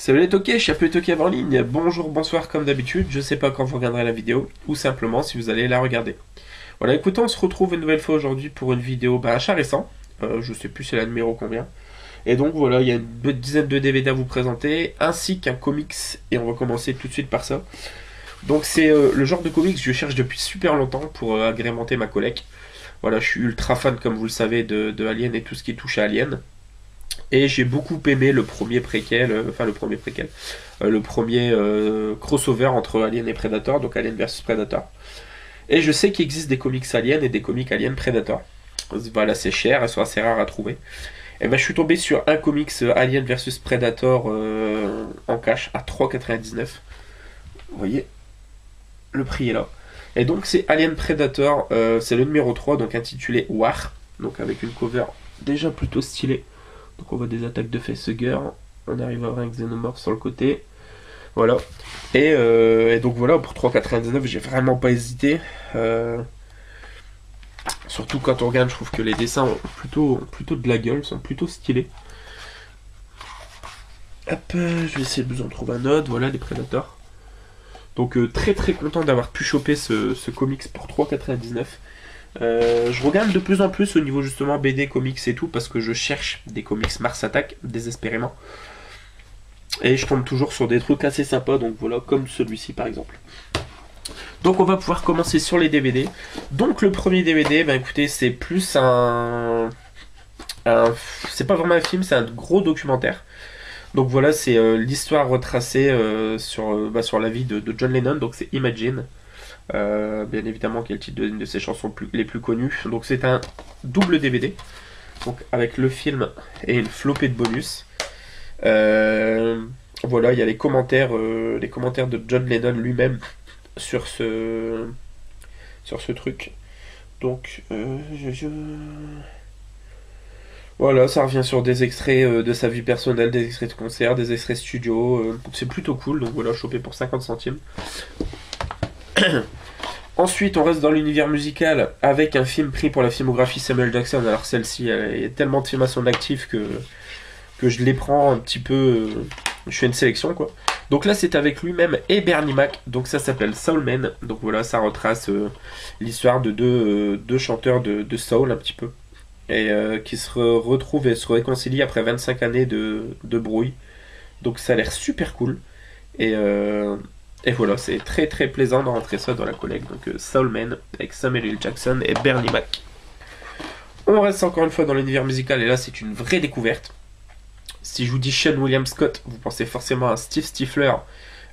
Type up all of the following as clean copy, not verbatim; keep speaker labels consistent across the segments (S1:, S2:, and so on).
S1: Salut les toqués, je suis Apple Toqué en ligne. Bonjour, bonsoir comme d'habitude. Je sais pas quand vous regarderez la vidéo ou simplement si vous allez la regarder. Voilà, écoutez, on se retrouve une nouvelle fois aujourd'hui pour une vidéo achat récent. Je sais plus c'est la numéro combien. Et donc voilà, il y a une dizaine de DVD à vous présenter ainsi qu'un comics et on va commencer tout de suite par ça. Donc c'est le genre de comics que je cherche depuis super longtemps pour agrémenter ma collecte. Voilà, je suis ultra fan comme vous le savez de Alien et tout ce qui touche à Alien. Et j'ai beaucoup aimé le premier préquel, le premier crossover entre Alien et Predator, donc Alien vs Predator. Et je sais qu'il existe des comics Alien et des comics Alien Predator. Voilà, c'est cher, elles sont assez rares à trouver. Et ben je suis tombé sur un comics Alien vs Predator en cash à 3,99. Vous voyez, le prix est là. Et donc c'est Alien Predator, c'est le numéro 3, donc intitulé War, donc avec une cover déjà plutôt stylée. Donc on voit des attaques de facehugger, on arrive à avoir un xénomorphe sur le côté. Voilà. Et donc voilà, pour 3,99, j'ai vraiment pas hésité. Surtout quand on regarde, je trouve que les dessins ont plutôt de la gueule, sont plutôt stylés. Hop, je vais essayer de vous en trouver un autre, voilà les Predators. Donc très très content d'avoir pu choper ce comics pour 3,99. Je regarde de plus en plus au niveau justement BD, comics et tout parce que je cherche des comics Mars Attack désespérément. Et je tombe toujours sur des trucs assez sympas, donc voilà, comme celui-ci par exemple. Donc on va pouvoir commencer sur les DVD. Donc le premier DVD, ben écoutez, c'est plus c'est pas vraiment un film, c'est un gros documentaire. Donc voilà, c'est l'histoire retracée sur la vie de John Lennon, donc c'est Imagine. Bien évidemment qui est le titre d'une de ses chansons les plus connues. Donc c'est un double DVD, donc avec le film et une flopée de bonus. Voilà, il y a les commentaires de John Lennon lui-même sur ce truc. Donc voilà, ça revient sur des extraits de sa vie personnelle, des extraits de concert, des extraits studio. C'est plutôt cool. Donc voilà, chopé pour 50 centimes. Ensuite, on reste dans l'univers musical avec un film pris pour la filmographie Samuel Jackson. Alors celle-ci, il y a tellement de films à son actif que je les prends un petit peu. Je fais une sélection quoi. Donc là, c'est avec lui-même et Bernie Mac. Donc ça s'appelle Soul Man. Donc voilà, ça retrace l'histoire de deux chanteurs de soul un petit peu. Et qui se retrouvent et se réconcilient après 25 années de brouille. Donc ça a l'air super cool. Et voilà, c'est très très plaisant de rentrer ça dans la collecte. Donc Soul Man avec Samuel L. Jackson et Bernie Mac. On reste encore une fois dans l'univers musical et là c'est une vraie découverte. Si je vous dis Sean William Scott, vous pensez forcément à Steve Stifler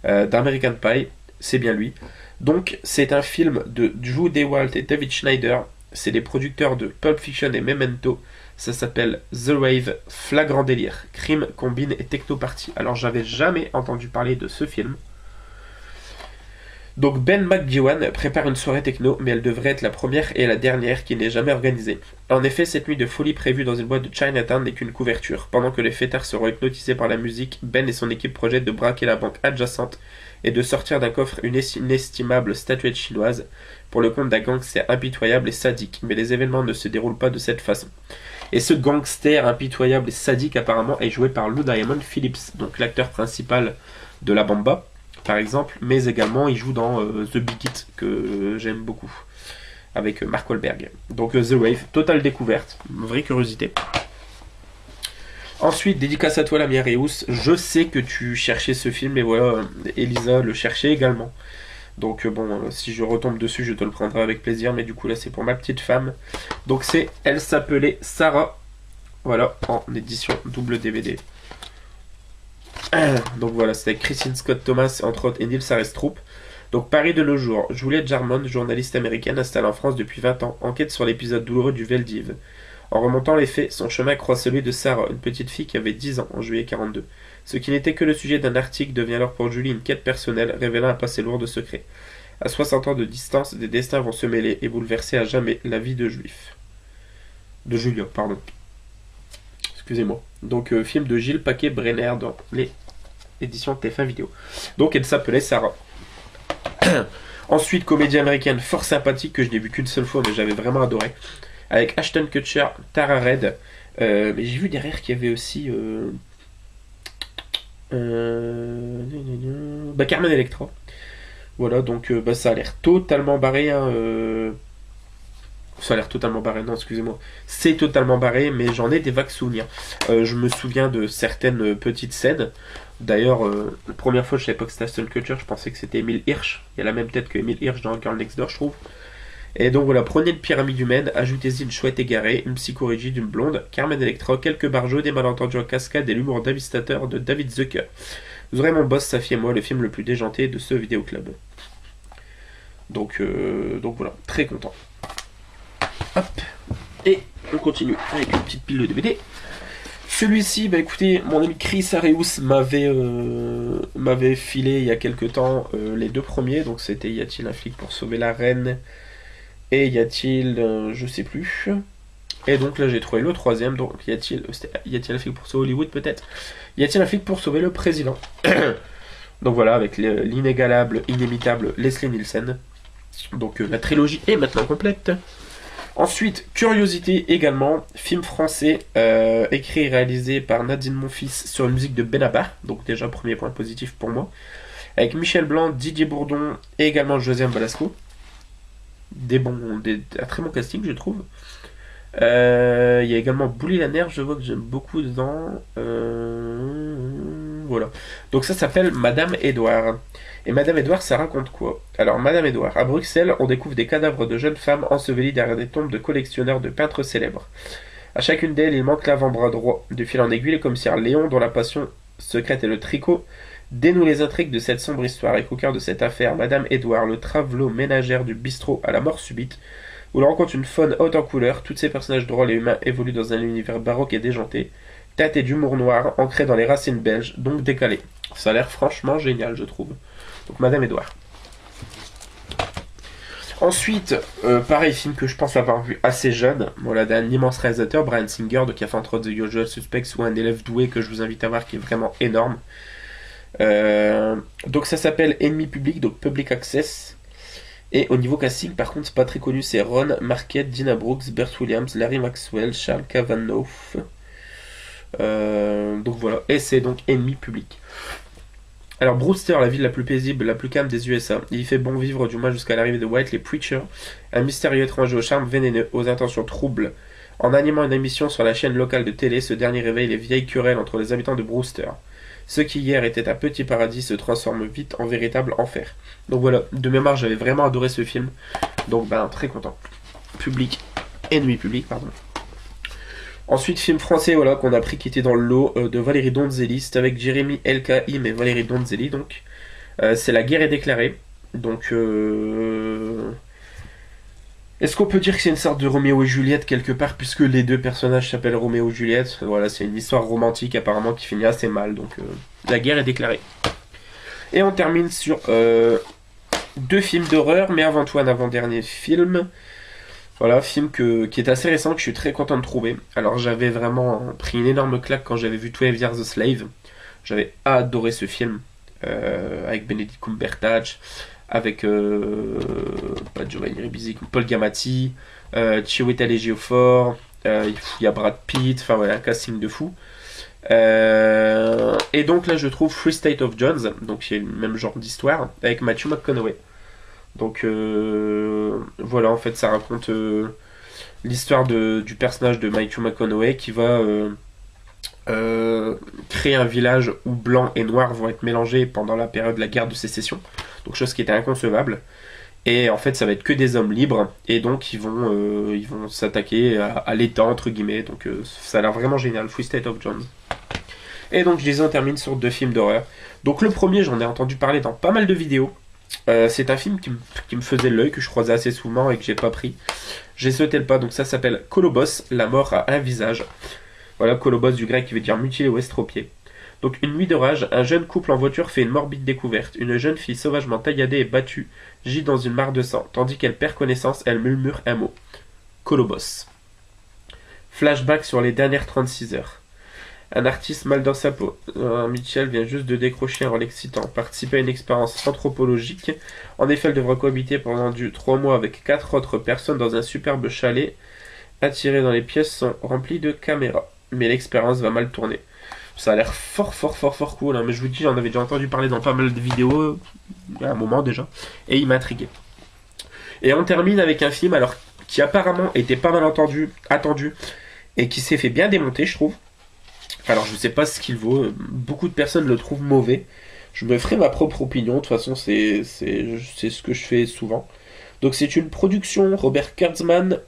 S1: d'American Pie. C'est bien lui. Donc c'est un film de Drew DeWalt et David Schneider. C'est les producteurs de Pulp Fiction et Memento. Ça s'appelle The Rave, flagrant délire, crime, combine et techno party. Alors j'avais jamais entendu parler de ce film. Donc Ben McGowan prépare une soirée techno, mais elle devrait être la première et la dernière qui n'est jamais organisée. En effet, cette nuit de folie prévue dans une boîte de Chinatown n'est qu'une couverture. Pendant que les fêtards seront hypnotisés par la musique, Ben et son équipe projettent de braquer la banque adjacente et de sortir d'un coffre une inestimable statuette chinoise. Pour le compte d'un gangster impitoyable et sadique, mais les événements ne se déroulent pas de cette façon. Et ce gangster impitoyable et sadique apparemment est joué par Lou Diamond Phillips, donc l'acteur principal de La Bamba, par exemple, mais également il joue dans The Big Hit, que j'aime beaucoup, avec Mark Wahlberg. Donc The Wave, totale découverte, vraie curiosité. Ensuite, dédicace à toi la Reus, je sais que tu cherchais ce film, et voilà, Elisa le cherchait également. Donc bon, si je retombe dessus, je te le prendrai avec plaisir, mais du coup là c'est pour ma petite femme. Donc elle s'appelait Sarah, voilà, en édition double DVD. Donc voilà, c'est avec Christine Scott Thomas, entre autres, et Neil Sarestrup. Donc Paris de nos jours, Juliette Jarmon, journaliste américaine installée en France depuis 20 ans, enquête sur l'épisode douloureux du Veldiv. En remontant les faits, son chemin croise celui de Sarah, une petite fille qui avait 10 ans en juillet 42. Ce qui n'était que le sujet d'un article devient alors pour Julie une quête personnelle, révélant un passé lourd de secrets. À 60 ans de distance, des destins vont se mêler et bouleverser à jamais la vie de Juif. De Julien, pardon. Excusez-moi. Donc film de Gilles Paquet-Brenner dans les éditions TF1 Vidéo. Donc elle s'appelait Sarah. Ensuite, comédie américaine fort sympathique que je n'ai vu qu'une seule fois mais j'avais vraiment adoré. Avec Ashton Kutcher, Tara Reid. Mais j'ai vu derrière qu'il y avait aussi Carmen Electra. Voilà, donc ça a l'air totalement barré. Hein, ça a l'air totalement barré, non, excusez-moi. C'est totalement barré, mais j'en ai des vagues souvenirs. Je me souviens de certaines petites scènes. D'ailleurs, la première fois, je savais pas que c'était Aston Kutcher, je pensais que c'était Emile Hirsch. Il y a la même tête que Emile Hirsch dans Girl Next Door, je trouve. Et donc voilà, prenez une pyramide humaine, ajoutez-y une chouette égarée, une psychorigide, une blonde, Carmen Electra, quelques barjots, des malentendus en cascade et l'humour dévastateur de David Zucker. Vous aurez mon boss, Safi et moi, le film le plus déjanté de ce vidéoclub. Donc voilà, très content. Hop, et on continue avec une petite pile de DVD. Celui-ci, bah écoutez, mon ami Chris Areus m'avait filé il y a quelques temps les deux premiers. Donc c'était Y a-t-il un flic pour sauver la reine et y a-t-il, je sais plus. Et donc là j'ai trouvé le troisième. Donc y a-t-il un flic pour sauver Hollywood peut-être. Y a-t-il un flic pour sauver le président. Donc voilà, avec l'inégalable, inimitable Leslie Nielsen. Donc la trilogie est maintenant complète. Ensuite, Curiosité également, film français écrit et réalisé par Nadine Monfils sur une musique de Benabar, donc déjà premier point positif pour moi, avec Michel Blanc, Didier Bourdon et également Josiane Balasco. Un très bon casting, je trouve. Il y a également Bouli Laner, je vois que j'aime beaucoup dedans. Voilà. Donc ça s'appelle Madame Édouard. Et Madame Édouard, ça raconte quoi? Alors, Madame Édouard, à Bruxelles, on découvre des cadavres de jeunes femmes ensevelies derrière des tombes de collectionneurs de peintres célèbres. À chacune d'elles, il manque l'avant-bras droit. De fil en aiguille, le commissaire Léon, dont la passion secrète est le tricot, dénoue les intrigues de cette sombre histoire et qu'au cœur de cette affaire, Madame Édouard, le travelot ménagère du bistrot à la mort subite, où l'on rencontre une faune haute en couleurs, tous ces personnages drôles et humains évoluent dans un univers baroque et déjanté, tâté d'humour noir, ancré dans les racines belges, donc décalé. Ça a l'air franchement génial, je trouve. Donc Madame Édouard. Ensuite, pareil, film que je pense avoir vu assez jeune, voilà, d'un immense réalisateur, Bryan Singer, qui a fait entre autres The Usual Suspects ou Un élève doué que je vous invite à voir, qui est vraiment énorme. Donc ça s'appelle Ennemi public, donc Public Access. Et au niveau casting, par contre, c'est pas très connu, c'est Ron Marquette, Dina Brooks, Bert Williams, Larry Maxwell, Charles Cavanaugh. Donc voilà, et c'est donc Ennemi public. Alors Brewster, la ville la plus paisible, la plus calme des USA, il y fait bon vivre du moins jusqu'à l'arrivée de Whiteley Preacher, un mystérieux étranger au charme vénéneux, aux intentions troubles. En animant une émission sur la chaîne locale de télé, ce dernier réveille les vieilles querelles entre les habitants de Brewster. Ce qui hier était un petit paradis se transforme vite en véritable enfer. Donc voilà, de mémoire j'avais vraiment adoré ce film, donc très content. Ennemi public, pardon. Ensuite, film français, voilà, qu'on a pris qui était dans le lot de Valérie Donzelli. C'est avec Jérémy Elkaïm et Valérie Donzelli, donc. C'est La guerre est déclarée. Donc, est-ce qu'on peut dire que c'est une sorte de Roméo et Juliette quelque part, puisque les deux personnages s'appellent Roméo et Juliette? Voilà, c'est une histoire romantique apparemment qui finit assez mal, donc La guerre est déclarée. Et on termine sur deux films d'horreur, mais avant tout un avant-dernier film. Voilà, film qui est assez récent, que je suis très content de trouver. Alors j'avais vraiment pris une énorme claque quand j'avais vu 12 Years a Slave. J'avais adoré ce film, avec Benedict Cumberbatch, avec pas Giovanni Ribisi, Paul Giamatti, Chiwetel Ejiofor, il y a Brad Pitt, enfin voilà, un casting de fou. Et donc là je trouve Free State of Jones, donc c'est le même genre d'histoire, avec Matthew McConaughey. Donc voilà, en fait ça raconte l'histoire du personnage de Matthew McConaughey qui va créer un village où blanc et noir vont être mélangés pendant la période de la guerre de sécession, donc chose qui était inconcevable. Et en fait ça va être que des hommes libres, et donc ils vont s'attaquer à l'État entre guillemets, donc ça a l'air vraiment génial, Free State of Jones. Et donc je disais, on termine sur deux films d'horreur. Donc le premier, j'en ai entendu parler dans pas mal de vidéos. C'est un film qui me faisait l'œil, que je croisais assez souvent et que j'ai pas pris. J'ai sauté le pas, donc ça s'appelle Kolobos, la mort a un visage. Voilà, Kolobos du grec qui veut dire mutilé ou estropié. Donc une nuit d'orage, un jeune couple en voiture fait une morbide découverte. Une jeune fille sauvagement tailladée et battue gît dans une mare de sang. Tandis qu'elle perd connaissance, elle murmure un mot. Kolobos. Flashback sur les dernières 36 heures. Un artiste mal dans sa peau. Mitchell vient juste de décrocher un rôle excitant. Participer à une expérience anthropologique. En effet, elle devra cohabiter pendant 3 mois avec 4 autres personnes dans un superbe chalet. Attirés dans les pièces sont remplies de caméras. Mais l'expérience va mal tourner. Ça a l'air fort cool, hein, mais je vous dis, j'en avais déjà entendu parler dans pas mal de vidéos, il y a un moment déjà, et il m'a intrigué. Et on termine avec un film, alors, qui apparemment était pas mal attendu, et qui s'est fait bien démonter, je trouve. Alors, je sais pas ce qu'il vaut, beaucoup de personnes le trouvent mauvais. Je me ferai ma propre opinion, de toute façon, c'est ce que je fais souvent. Donc, c'est une production, Robert Kurtzman,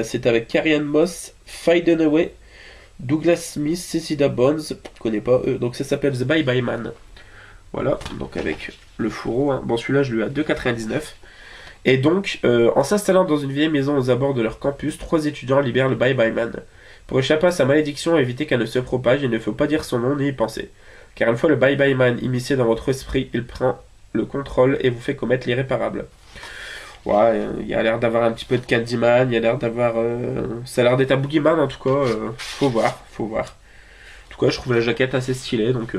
S1: c'est avec Carrie Ann Moss, Faye Dunaway, Douglas Smith, Cecilia Bones, je connais pas eux, donc ça s'appelle The Bye Bye Man. Voilà, donc avec le fourreau, hein. Bon, celui-là je lui ai à 2,99. Et donc, en s'installant dans une vieille maison aux abords de leur campus, 3 étudiants libèrent le Bye Bye Man. Pour échapper à sa malédiction et éviter qu'elle ne se propage, il ne faut pas dire son nom ni y penser. Car une fois le Bye Bye Man immiscé dans votre esprit, il prend le contrôle et vous fait commettre l'irréparable. Ouais, il y a l'air d'avoir un petit peu de Candyman, il y a l'air d'avoir... ça a l'air d'être un Boogeyman en tout cas, faut voir. En tout cas, je trouve la jaquette assez stylée, donc...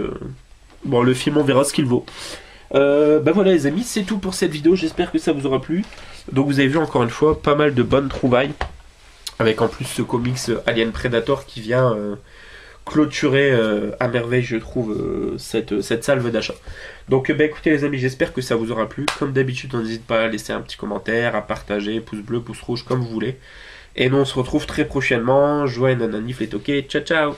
S1: Bon, le film, on verra ce qu'il vaut. Bah voilà les amis, c'est tout pour cette vidéo, j'espère que ça vous aura plu. Donc vous avez vu encore une fois, pas mal de bonnes trouvailles. Avec en plus ce comics Alien Predator qui vient clôturer à merveille, je trouve, cette salve d'achat. Donc bah écoutez les amis, j'espère que ça vous aura plu. Comme d'habitude, n'hésitez pas à laisser un petit commentaire, à partager, pouce bleu, pouce rouge, comme vous voulez. Et nous on se retrouve très prochainement. Joie et nananif les toqués, ciao ciao.